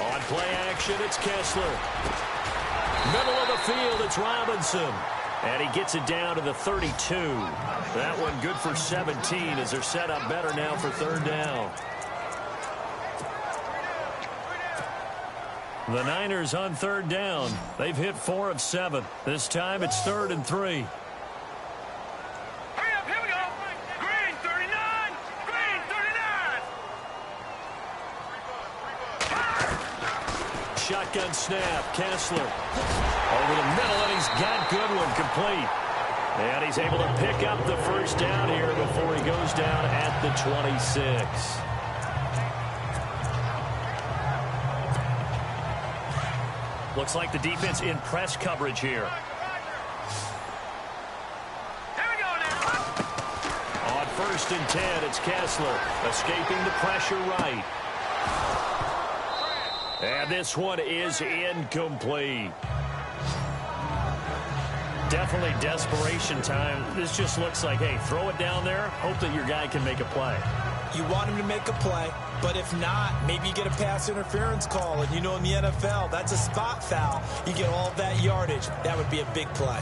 On play action, it's Kessler. Middle of the field, it's Robinson. And he gets it down to the 32. That one good for 17 as they're set up better now for third down. The Niners on third down. They've hit 4 of 7. This time it's 3rd and 3. Hurry up, here we go. Green 39. Green 39. Shotgun snap. Kessler over the middle, and he's got Goodwin complete. And he's able to pick up the first down here before he goes down at the 26. Looks like the defense in press coverage here. Here we go now. On 1st and 10, it's Kessler escaping the pressure right. And this one is incomplete. Definitely desperation time. This just looks like, hey, throw it down there, hope that your guy can make a play. You want him to make a play, but if not, maybe you get a pass interference call. And you know in the NFL, that's a spot foul. You get all that yardage. That would be a big play.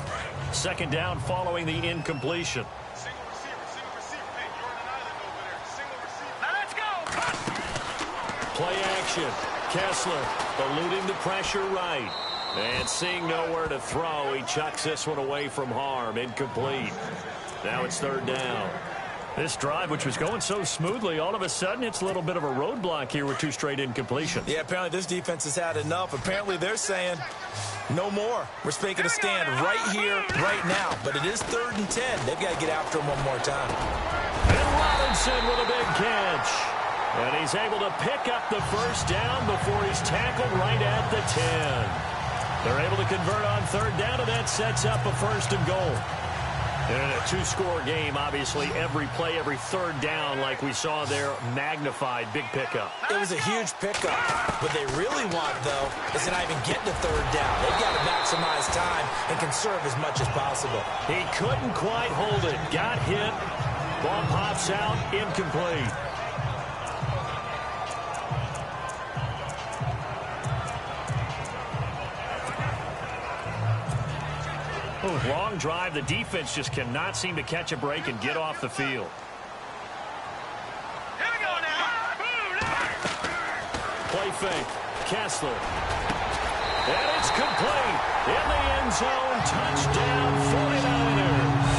2nd down following the incompletion. Single receiver. Hey, you're on an island over there. Single receiver. Now let's go. Play action. Kessler eluding the pressure right. And seeing nowhere to throw, he chucks this one away from harm. Incomplete. Now it's 3rd down. This drive, which was going so smoothly, all of a sudden it's a little bit of a roadblock here with 2 straight incompletions. Yeah, apparently this defense has had enough. Apparently they're saying no more. We're making a stand right here, right now. But it is 3rd and 10. They've got to get after him one more time. And Robinson with a big catch. And he's able to pick up the first down before he's tackled right at the 10. They're able to convert on 3rd down, and that sets up a 1st and goal. And in a 2-score game, obviously, every play, every 3rd down, like we saw there, magnified. Big pickup. It was a huge pickup. What they really want, though, is to not even get to 3rd down. They've got to maximize time and conserve as much as possible. He couldn't quite hold it. Got hit. Ball pops out. Incomplete. Long drive. The defense just cannot seem to catch a break and get off the field. Here we go now. Play fake. Kessler. And it's complete. In the end zone. Touchdown 49ers.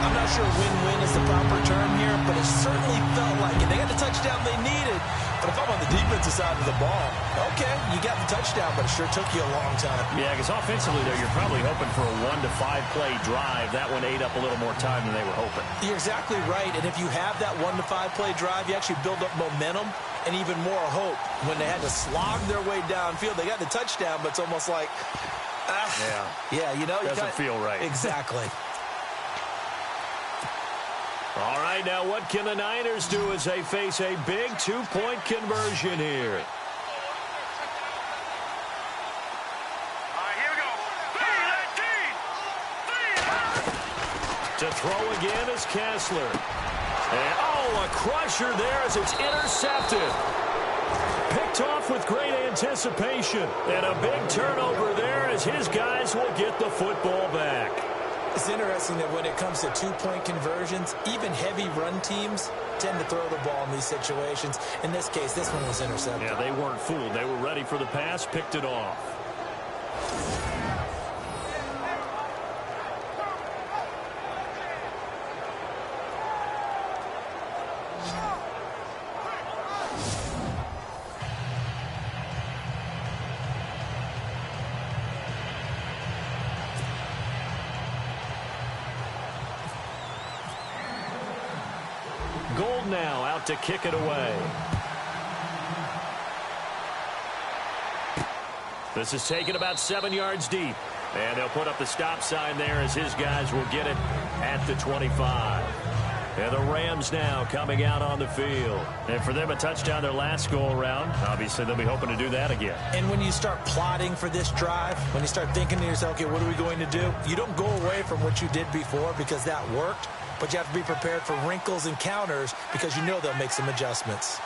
I'm not sure win-win is the proper term here, but it certainly felt like it. They got the touchdown they needed. But if I'm on the defensive side of the ball, okay, you got the touchdown, but it sure took you a long time. Yeah, because offensively, though, you're probably hoping for a 1 to 5 play drive. That one ate up a little more time than they were hoping. You're exactly right. And if you have that 1 to 5 play drive, you actually build up momentum and even more hope. When they had to slog their way downfield, they got the touchdown, but it's almost like Yeah, you know. Doesn't feel right. Exactly. All right, now what can the Niners do as they face a big two-point conversion here? Here we go. To throw again is Kessler. And, a crusher there as it's intercepted. Picked off with great anticipation. And a big turnover there as his guys will get the football back. It's interesting that when it comes to two-point conversions, even heavy run teams tend to throw the ball in these situations. In this case, this one was intercepted. Yeah, they weren't fooled. They were ready for the pass, picked it off. Gold now out to kick it away. This is taken about 7 yards deep. And they'll put up the stop sign there as his guys will get it at the 25. And the Rams now coming out on the field. And for them, a touchdown their last go-around. Obviously, they'll be hoping to do that again. And when you start plotting for this drive, when you start thinking to yourself, okay, what are we going to do? You don't go away from what you did before because that worked. But you have to be prepared for wrinkles and counters because you know they'll make some adjustments.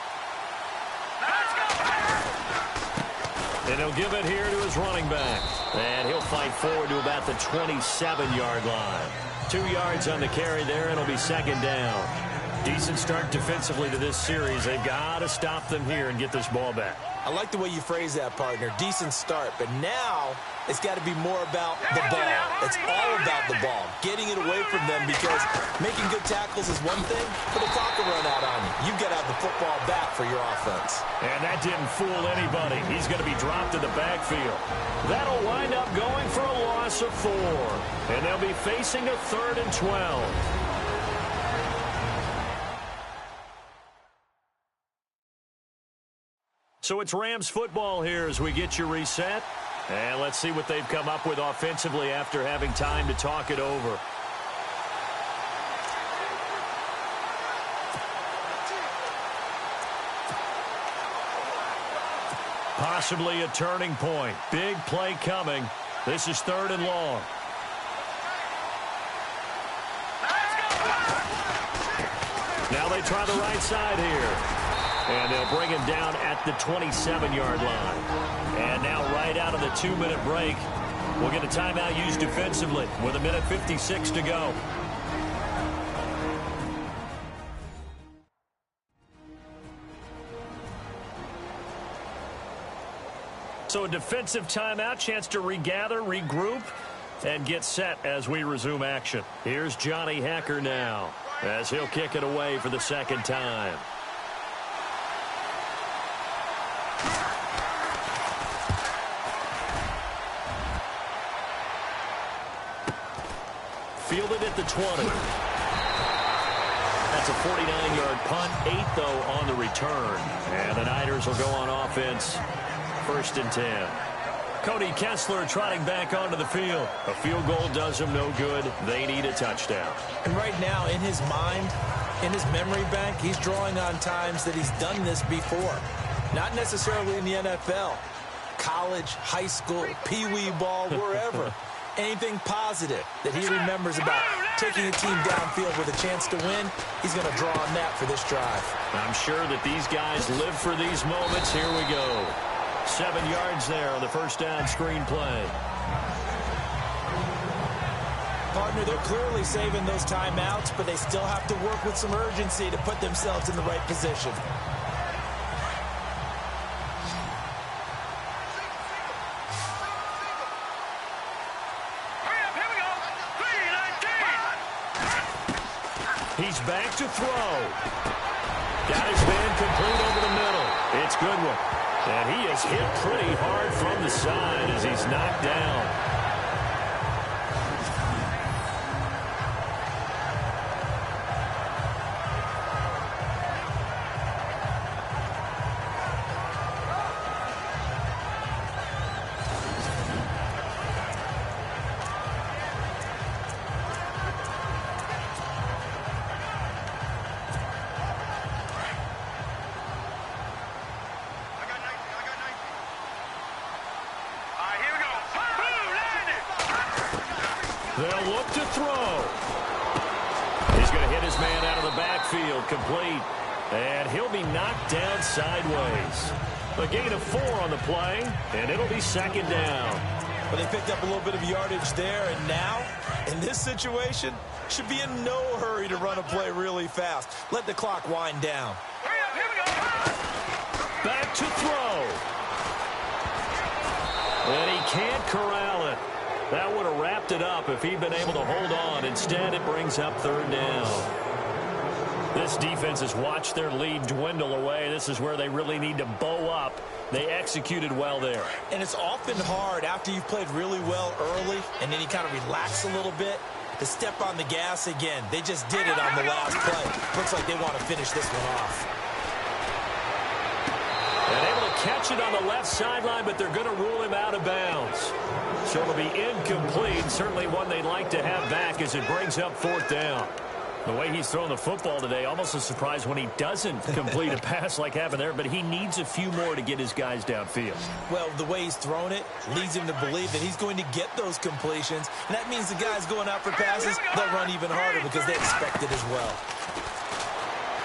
And he'll give it here to his running back. And he'll fight forward to about the 27-yard line. 2 yards on the carry there, and it'll be second down. Decent start defensively to this series. They've got to stop them here and get this ball back. I like the way you phrase that, partner. Decent start. But now it's got to be more about the ball. It's all about the ball. Getting it away from them because making good tackles is one thing, but the clock will run out on you. You've got to have the football back for your offense. And that didn't fool anybody. He's going to be dropped in the backfield. That'll wind up going for a loss of 4. And they'll be facing a 3rd and 12. So it's Rams football here as we get you reset. And let's see what they've come up with offensively after having time to talk it over. Possibly a turning point. Big play coming. This is 3rd and long. Now they try the right side here. And they'll bring him down at the 27-yard line. And now right out of the 2-minute break, we'll get a timeout used defensively with 1:56 to go. So a defensive timeout, chance to regather, regroup, and get set as we resume action. Here's Johnny Hecker now as he'll kick it away for the second time. Fielded at the 20. That's a 49-yard punt. 8, though, on the return. And the Niners will go on offense. 1st and 10. Cody Kessler trotting back onto the field. A field goal does him no good. They need a touchdown. And right now, in his mind, in his memory bank, he's drawing on times that he's done this before. Not necessarily in the NFL. College, high school, pee-wee ball, wherever. Anything positive that he remembers about taking a team downfield with a chance to win, he's going to draw on that for this drive. I'm sure that these guys live for these moments. Here we go. 7 yards there on the first down screen play. Partner, they're clearly saving those timeouts, but they still have to work with some urgency to put themselves in the right position. He's back to throw. Got his man complete over the middle. It's Goodwin. And he is hit pretty hard from the side as he's knocked down. They'll look to throw. He's going to hit his man out of the backfield, complete. And he'll be knocked down sideways. A gain of 4 on the play, and it'll be second down. But they picked up a little bit of yardage there, and now, in this situation, should be in no hurry to run a play really fast. Let the clock wind down. Hurry up, here we go. Back to throw. And he can't corral it. That would have wrapped it up if he'd been able to hold on. Instead, it brings up third down. This defense has watched their lead dwindle away. This is where they really need to bow up. They executed well there. And it's often hard after you've played really well early and then you kind of relax a little bit to step on the gas again. They just did it on the last play. Looks like they want to finish this one off. And able to catch it on the left sideline, but they're going to rule him out of bounds. So it'll be incomplete. Certainly one they'd like to have back as it brings up fourth down. The way he's throwing the football today, almost a surprise when he doesn't complete a pass like happened there, but he needs a few more to get his guys downfield. Well, the way he's thrown it leads him to believe that he's going to get those completions, and that means the guys going out for passes, they'll run even harder because they expect it as well.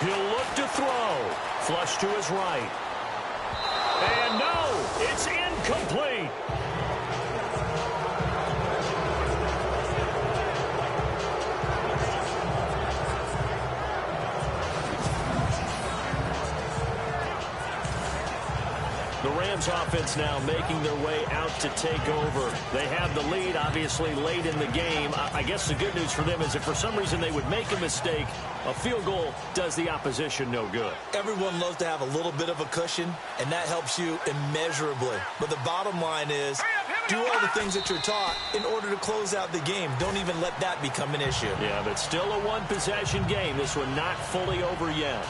He'll look to throw. Flush to his right. And no, it's incomplete. The Rams offense now making their way out to take over. They have the lead, obviously, late in the game. I guess the good news for them is if for some reason they would make a mistake, a field goal does the opposition no good. Everyone loves to have a little bit of a cushion, and that helps you immeasurably. But the bottom line is do all the things that you're taught in order to close out the game. Don't even let that become an issue. Yeah, but still a one-possession game. This one not fully over yet.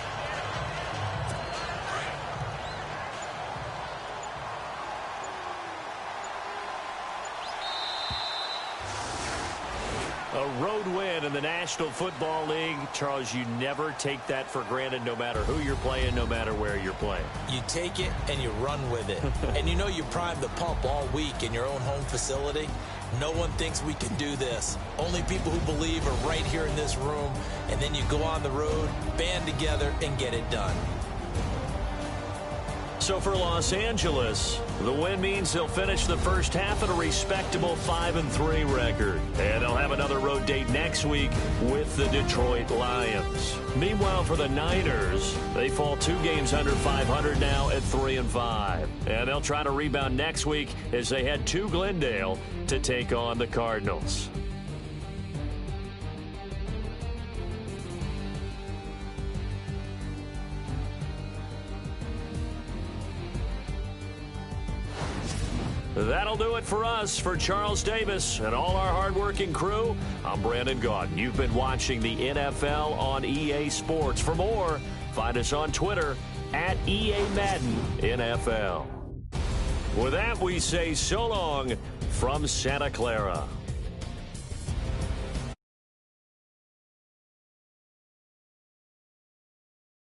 A road win in the National Football League. Charles, you never take that for granted no matter who you're playing, no matter where you're playing. You take it and you run with it. And you know you primed the pump all week in your own home facility. No one thinks we can do this. Only people who believe are right here in this room. And then you go on the road, band together, and get it done. So for Los Angeles, the win means they'll finish the first half at a respectable 5-3 record. And they'll have another road date next week with the Detroit Lions. Meanwhile, for the Niners, they fall 2 games under 500 now at 3-5. And they'll try to rebound next week as they head to Glendale to take on the Cardinals. That'll do it for us. For Charles Davis and all our hardworking crew, I'm Brandon Gaudin. You've been watching the NFL on EA Sports. For more, find us on Twitter at EA Madden NFL. With that, we say so long from Santa Clara.